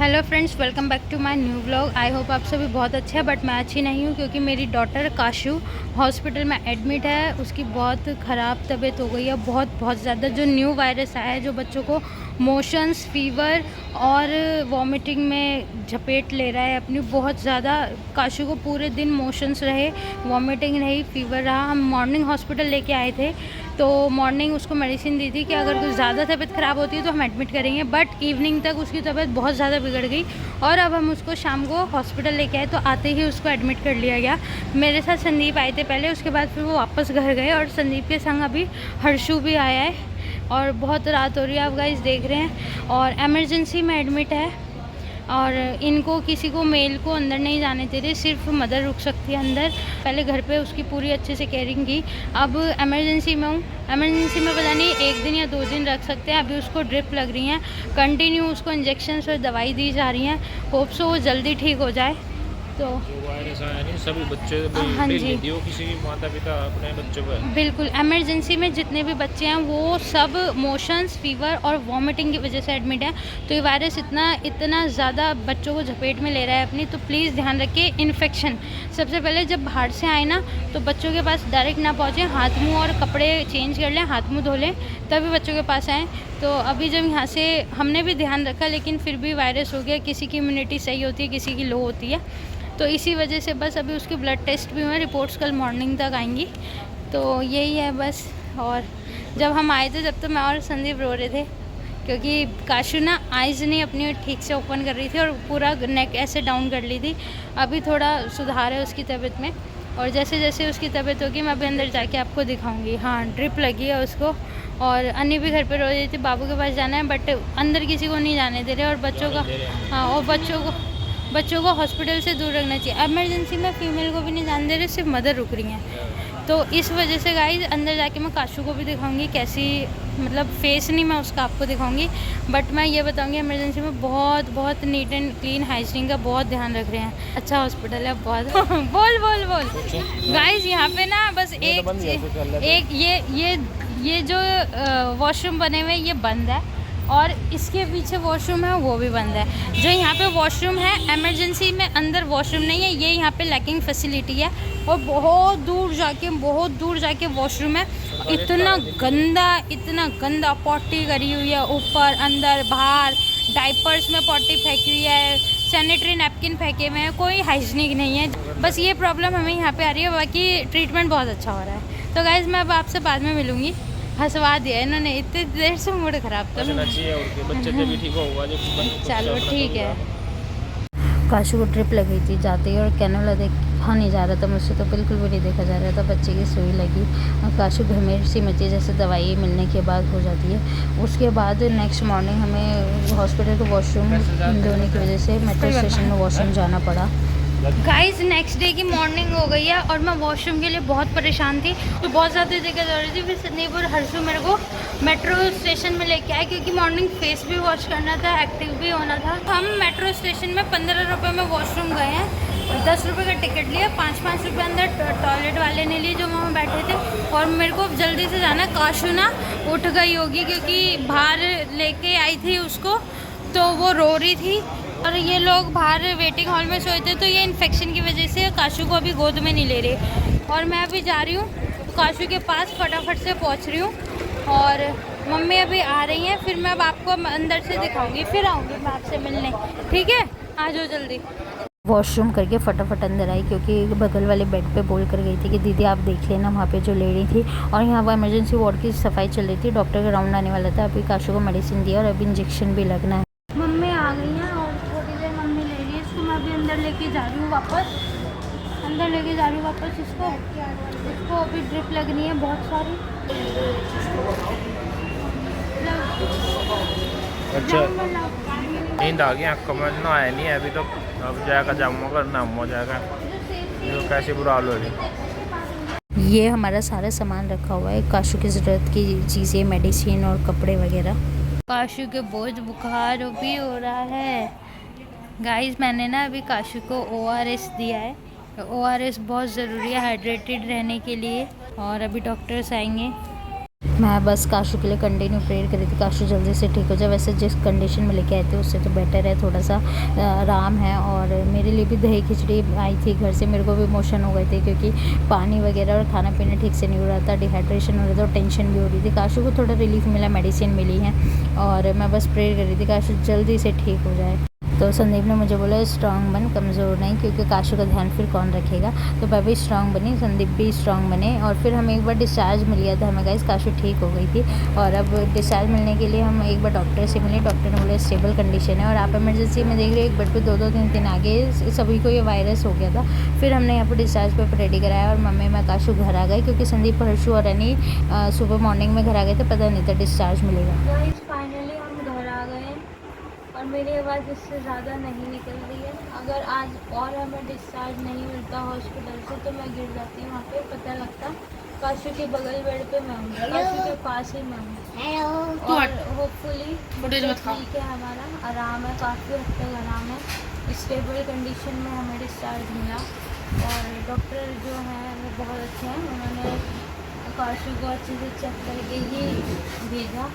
Hello friends, welcome back to my new vlog. I hope आप सभी बहुत अच्छे हैं, बट मैं अच्छी नहीं हूँ क्योंकि मेरी डॉटर काशू हॉस्पिटल में एडमिट है। उसकी बहुत ख़राब तबीयत हो गई है, बहुत ज़्यादा। जो न्यू वायरस आया है जो बच्चों को मोशंस, फीवर और वॉमिटिंग में झपेट ले रहा है अपनी, बहुत ज़्यादा। काशू को पूरे दिन मोशंस रहे, वॉमिटिंग रही, फीवर रहा। हम मॉर्निंग हॉस्पिटल लेके आए थे तो मॉर्निंग उसको मेडिसिन दी थी कि अगर कुछ ज़्यादा तबीयत ख़राब होती है तो हम एडमिट करेंगे, बट इवनिंग तक उसकी तबीयत बहुत ज़्यादा बिगड़ गई और अब हम उसको शाम को हॉस्पिटल लेके आए तो आते ही उसको एडमिट कर लिया गया। मेरे साथ संदीप आए थे पहले, उसके बाद फिर वो वापस घर गए और संदीप के संग अभी हर्षू भी आया है और बहुत रात हो रही है, आप गाइस देख रहे हैं। और एमरजेंसी में एडमिट है और इनको किसी को मेल को अंदर नहीं जाने दे रहे, सिर्फ मदर रुक सकती है अंदर। पहले घर पे उसकी पूरी अच्छे से केयरिंग की, अब एमरजेंसी में हूँ। एमरजेंसी में पता नहीं 1 दिन या 2 दिन रख सकते हैं। अभी उसको ड्रिप लग रही हैं, कंटिन्यू उसको इंजेक्शन और दवाई दी जा रही हैं। होप सो वो जल्दी ठीक हो जाए। तो वायरस आया नहीं, सभी बच्चे हाँ जी, दियो किसी भी माता पिता अपने बच्चों पर। बिल्कुल। एमरजेंसी में जितने भी बच्चे हैं वो सब मोशंस, फीवर और वॉमिटिंग की वजह से एडमिट हैं। तो ये वायरस इतना ज़्यादा बच्चों को झपेट में ले रहा है अपनी, तो प्लीज़ ध्यान रखिए। इन्फेक्शन सबसे पहले, जब बाहर से आए ना तो बच्चों के पास डायरेक्ट ना पहुँचे, हाथ मुँह और कपड़े चेंज कर लें, हाथ मुँह धो लें, तभी बच्चों के पास आएँ। तो अभी जब यहाँ से हमने भी ध्यान रखा, लेकिन फिर भी वायरस हो गया। किसी की इम्यूनिटी सही होती है, किसी की लो होती है, तो इसी वजह से बस अभी उसके ब्लड टेस्ट भी हुए, रिपोर्ट्स कल मॉर्निंग तक आएंगी। तो यही है बस। और जब हम आए थे जब तो मैं और संदीप रो रहे थे क्योंकि काशू ना आइज़ नहीं अपनी ठीक से ओपन कर रही थी और पूरा नेक ऐसे डाउन कर ली थी। अभी थोड़ा सुधार है उसकी तबीयत में और जैसे जैसे उसकी तबीयत होगी मैं अभी अंदर जाके आपको दिखाऊंगी। हाँ, ड्रिप लगी है उसको। और अन्नी भी घर पे रो रही थी, बाबू के पास जाना है, बट अंदर किसी को नहीं जाने दे रहे। और बच्चों का, हाँ, और बच्चों को हॉस्पिटल से दूर रखना चाहिए। एमरजेंसी में फीमेल को भी नहीं जाने दे रहे, सिर्फ मदर रुक रही हैं। तो इस वजह से गाइस अंदर जाके मैं काशू को भी दिखाऊंगी कैसी, मतलब फेस नहीं मैं उसका आपको दिखाऊंगी, बट मैं ये बताऊंगी एमरजेंसी में बहुत नीट एंड क्लीन हाइजीन का बहुत ध्यान रख रहे हैं। अच्छा हॉस्पिटल है बहुत। बोल बोल बोल गाइस, यहाँ पे ना बस एक ये जो वॉशरूम बने हुए ये बंद है और इसके पीछे वॉशरूम है वो भी बंद है। जो यहाँ पे वॉशरूम है एमरजेंसी में, अंदर वॉशरूम नहीं है, ये यहाँ पे लैकिंग फैसिलिटी है और बहुत दूर जाके वॉशरूम है। इतना गंदा पॉटी करी हुई है, ऊपर अंदर बाहर, डाइपर्स में पॉटी फेंकी हुई है, सैनिटरी नैपकिन फेंके हुए हैं, कोई हाइजीनिक नहीं है। बस ये प्रॉब्लम हमें यहाँ पे आ रही है, बाकी ट्रीटमेंट बहुत अच्छा हो रहा है। तो गाइज़ मैं अब आपसे बाद में मिलूँगी। हंसवा दिया इन्होंने, इतनी देर से मूड खराब था। बच्चे भी ठीक होगा चलो ठीक है। काशू को ड्रिप लगी थी जाते ही और कैनोला देखा नहीं जा रहा था मुझसे, तो बिल्कुल भी नहीं देखा जा रहा था। बच्चे की सुई लगी और काशू घमेर सी मची, जैसे दवाई मिलने के बाद हो जाती है। उसके बाद नेक्स्ट मॉर्निंग हमें हॉस्पिटल को वॉशरूम धोने की वजह से मेट्रो स्टेशन में वॉशरूम जाना पड़ा। गाइस नेक्स्ट डे की मॉर्निंग हो गई है और मैं वॉशरूम के लिए बहुत परेशान थी, तो बहुत ज़्यादा दिक्कत हो रही थी। फिर संदीप और हर्षू मेरे को मेट्रो स्टेशन में लेके आए क्योंकि मॉर्निंग फेस भी वॉश करना था, एक्टिव भी होना था। हम मेट्रो स्टेशन में 15 रुपये में वॉशरूम गए हैं, 10 रुपये का टिकट लिया, 5-5 रुपये अंदर टॉयलेट वाले ने लिए जो वहाँ बैठे थे। और मेरे को जल्दी से जाना, काशू ना उठ गई होगी क्योंकि बाहर लेके आई थी उसको, तो वो रो रही थी और ये लोग बाहर वेटिंग हॉल में सोए थे, तो ये इन्फेक्शन की वजह से काशू को अभी गोद में नहीं ले रहे। और मैं अभी जा रही हूँ काशू के पास, फटाफट से पहुँच रही हूँ और मम्मी अभी आ रही हैं। फिर मैं अब आपको अंदर से दिखाऊंगी, फिर आऊँगी मैं आपसे मिलने, ठीक है? आ जाओ जल्दी। वॉशरूम करके फटाफट अंदर आई क्योंकि बगल वाले बेड पे बोल कर गई थी कि दीदी आप देख लेना वहाँ पे जो ले रही थी। और यहाँ पर इमरजेंसी वार्ड की सफाई चल रही थी, डॉक्टर का राउंड आने वाला था। अभी काशू को मेडिसिन दिया और अभी इंजेक्शन भी लगना है। मम्मी आ गई हैं और थोड़ी देर मम्मी ले रही है इसको, मैं अभी अंदर लेके जा रही हूँ वापस, इसको अभी ड्रिप लगनी है बहुत सारी। अच्छा, नींद आ गई आपको? मैं ना आया नहीं है अभी तो, अब जाएगा जाऊँगा नाम हो जाएगा, जो कैसे बुरा हाल हो रही। ये हमारा सारा सामान रखा हुआ है, काशू की ज़रूरत की चीज़ें, मेडिसिन और कपड़े वगैरह। काशू के बहुत बुखार भी हो रहा है गाइस। मैंने ना अभी काशू को ORS दिया है। ORS बहुत ज़रूरी है हाइड्रेटेड रहने के लिए। और अभी डॉक्टर्स आएंगे। मैं बस काशू के लिए कंटिन्यू प्रेयर करी थी, काशू जल्दी से ठीक हो जाए। वैसे जिस कंडीशन में लेके आए थे उससे तो बेटर है, थोड़ा सा आराम है। और मेरे लिए भी दही खिचड़ी आई थी घर से, मेरे को भी इमोशन हो गए थे क्योंकि पानी वगैरह और खाना पीना ठीक से नहीं हो रहा था, डिहाइड्रेशन हो रहा था और टेंशन भी हो रही थी। काशू को थोड़ा रिलीफ मिला, मेडिसिन मिली है और मैं बस प्रेयर कर रही थी काशू जल्दी से ठीक हो जाए। तो संदीप ने मुझे बोला स्ट्रांग बन, कमज़ोर नहीं, क्योंकि काशू का ध्यान फिर कौन रखेगा। तो मैं भी स्ट्रांग बनी, संदीप भी स्ट्रांग बने और फिर हमें एक बार डिस्चार्ज मिल गया था हमें गाइस, काशू ठीक हो गई थी। और अब डिस्चार्ज मिलने के लिए हम एक बार डॉक्टर से मिले, डॉक्टर ने बोला स्टेबल कंडीशन है। और आप इमरजेंसी में देख रहे हो एक बेड पे 2-2 3 आगे सभी को ये वायरस हो गया था। फिर हमने यहाँ पर डिस्चार्ज पेपर रेडी कराया और मम्मी मैं काशू घर आ गए, क्योंकि संदीप, हर्षू और रनी सुबह मॉर्निंग में घर आ गए थे, पता नहीं था डिस्चार्ज मिलेगा। फाइनली हम घर आ गए और मेरी आवाज़ इससे ज़्यादा नहीं निकल रही है। अगर आज और हमें डिस्चार्ज नहीं मिलता हॉस्पिटल से तो मैं गिर जाती हूँ, वहाँ पे पता लगता काशू के बगल बेड पे मैं हूँ, काशू के पास ही मैं हूँ। और होपफुली ठीक है, हमारा आराम है, काफ़ी हद तक आराम है, स्टेबल कंडीशन में हमें डिस्चार्ज मिला। और डॉक्टर जो हैं वो बहुत अच्छे हैं, उन्होंने काशू को अच्छे से चेक करके ही भेजा।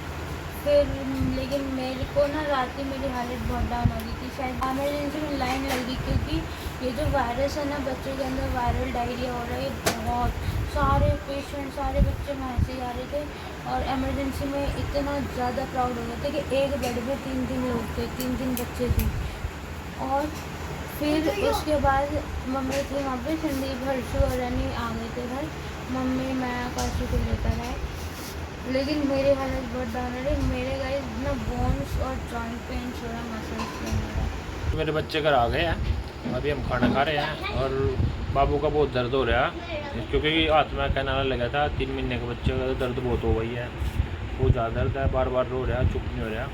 फिर लेकिन मेरे को ना रात ही मेरी हालत बहुत डाउन हो गई थी, शायद एमरजेंसी में लाइन लगी, क्योंकि ये जो वायरस है ना बच्चों के अंदर, वायरल डायरिया हो रहा है बहुत, सारे पेशेंट सारे बच्चे वहाँ से आ रहे थे। और एमरजेंसी में इतना ज़्यादा क्राउड हो गए थे कि एक बेड में 3-3 लोग थे, 3-3 बच्चे थे। और फिर उसके बाद मम्मी थी वहाँ पे, संदीप, हर्षू और रनी आ गए थे घर, मम्मी मैं काशू को लेकर आए। लेकिन मेरी हालत बहुत डाउन है, मेरे गाइस ना बोन्स और जॉइंट पेन्स हो रहा, मसल्स पेन हो रहा। मेरे बच्चे घर आ गए हैं, अभी हम खाना खा रहे हैं और बाबू का बहुत दर्द हो रहा है, क्योंकि हाथ में कैनाला लगा था। 3 महीने के बच्चे का दर्द बहुत हो गई है, बहुत ज़्यादा दर्द है, बार बार रो रहा है, चुप नहीं हो रहा।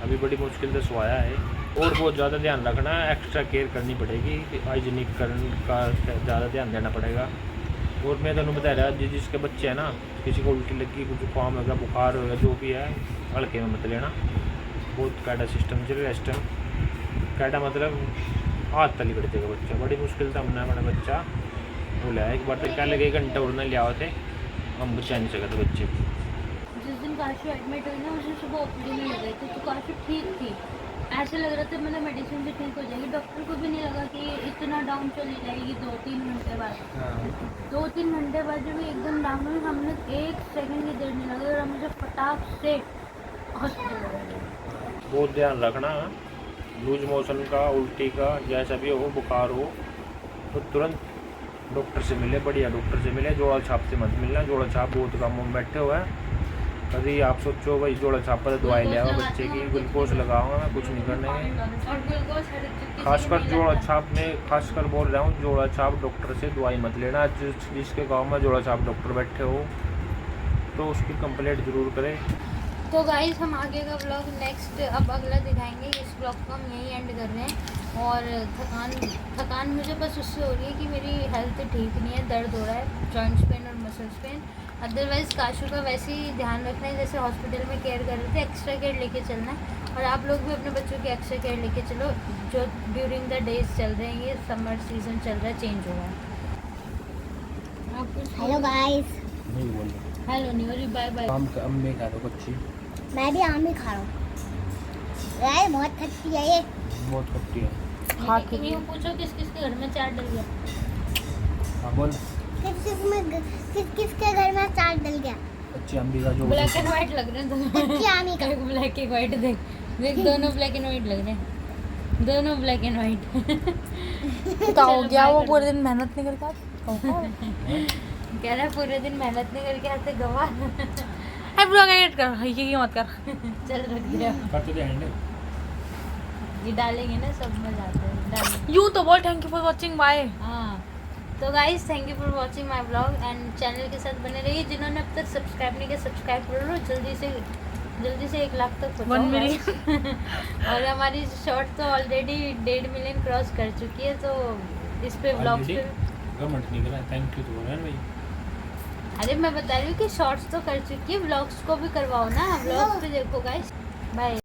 अभी बड़ी मुश्किल से सोया है और बहुत ज़्यादा ध्यान रखना है, एक्स्ट्रा केयर करनी पड़ेगी, हाइजीनिक का ज़्यादा ध्यान देना पड़ेगा। और मैं तुम्हें बता रहा जिसके बच्चे हैं ना, किसी को उल्टी लगी, कुछ जुकाम होगा, बुखार होगा, जो भी है हल्के में मत लेना। बहुत कैडा सिस्टम चल रहा है इस टाइम, कैडा मतलब हाथ तली कट जाएगा बच्चा, बड़ी मुश्किल से हमने अपना बच्चा वो लिया। एक बार तो क्या लगे 1 घंटा उड़ने लिया होते हम बचा नहीं सके थे बच्चे। जिस दिन काशू एडमिट हुई ना उस दिन सुबह ओपीडी में लगे थे, तो काशू ठीक थी, ऐसे लग रहा था मतलब मेडिसिन से ठीक हो जाएगी। डॉक्टर को भी नहीं लगा कि इतना डाउन चली जाएगी 2-3 घंटे बाद। 2-3 घंटे बाद जब एकदम डाउन हुई, हमने 1 सेकंड की देर नहीं लगा और मुझे फटाक से हॉस्पिटल। बहुत ध्यान रखना, लूज मोशन का, उल्टी का, जैसा भी हो, बुखार हो तो तुरंत डॉक्टर से मिले, बढ़िया डॉक्टर से मिले। जोड़ा छाप से मत मिलना, जोड़ा छाप बहुत कम में बैठे हुए हैं। कभी आप सोचो भाई जोड़ा छाप पर दवाई ले आओ बच्चे की, ग्लूकोज लगाऊंगा मैं, कुछ नहीं करने। खासकर जोड़ा छाप में, खासकर बोल रहा हूँ, जोड़ा छाप डॉक्टर से दवाई मत लेना। जिसके गांव में जोड़ा छाप डॉक्टर बैठे हो तो उसकी कंप्लेंट ज़रूर करें। तो गाइस हम आगे का ब्लॉग नेक्स्ट अब अगला दिखाएंगे। इस ब्लॉग को हम यहीं एंड कर रहे हैं। और थकान मुझे बस उससे हो रही है कि मेरी हेल्थ ठीक नहीं है, दर्द हो रहा है, जॉइंट्स पेन और मसल्स पेन। अदरवाइज़ काशू का वैसे ही ध्यान रखना है, जैसे हॉस्पिटल में केयर कर रहे थे, एक्स्ट्रा केयर लेके चलना है। और आप लोग भी अपने बच्चों की एक्स्ट्रा केयर लेके चलो, जो ड्यूरिंग द डेज चल रहे हैं, ये समर सीजन चल रहा है, चेंज हो रहा है। हेलो गाइस, नहीं बोल हेलो न्यूरी, बाय बाय। आम में खा दो कच्ची, मैं भी आम ही खा रहा हूँ यार, बहुत खट्टी है ये, बहुत खट्टी है। हाँ यूँ पूछो किस किस के घर में चाट डल गया। हाँ बोल, किस किसके घर में चाट डल गया। कच्ची आम भी खा जो ब्लैक एंड व्हाइट लग रहे हैं दोनों। कच्ची आम ही खा। ब्लैक एंड व्हाइट देख देख, दोनों ब्लैक एंड व्हाइट लग रहे हैं, दोनों ब्लैक एंड व्हाइट। क्या हो गया, वो पूरे दिन मेहनत नहीं करता। कह रहा है पूरे दिन मेहनत नहीं करके आते गवा। आई ब्लॉग एडिट कर, ये मत कर। चल रख दिया, करते थे हैंडल। ये डालेंगे ना, सब में जाते हैं डालेंगे। यू तो बोल thank you for watching, bye. हाँ तो guys thank you for watching my blog and channel के साथ बने रहिए। जिन्होंने अब तक सब्सक्राइब नहीं किया सब्सक्राइब कर लो, जल्दी से 1 लाख तक पहुंचाओ। 1 मिलियन। और हमारी शॉर्ट तो ऑलरेडी 1.5 मिलियन क्रॉस कर चुकी है, तो इस पे ब्लॉग्स पे गवर्नमेंट नहीं करा, थैंक यू तो बोल रहे हैं भाई। अरे मैं बता रही हूँ कि शॉर्ट्स तो कर चुकी है, व्लॉग्स को भी करवाओ ना, व्लॉग्स पे देखो गाइस। बाय।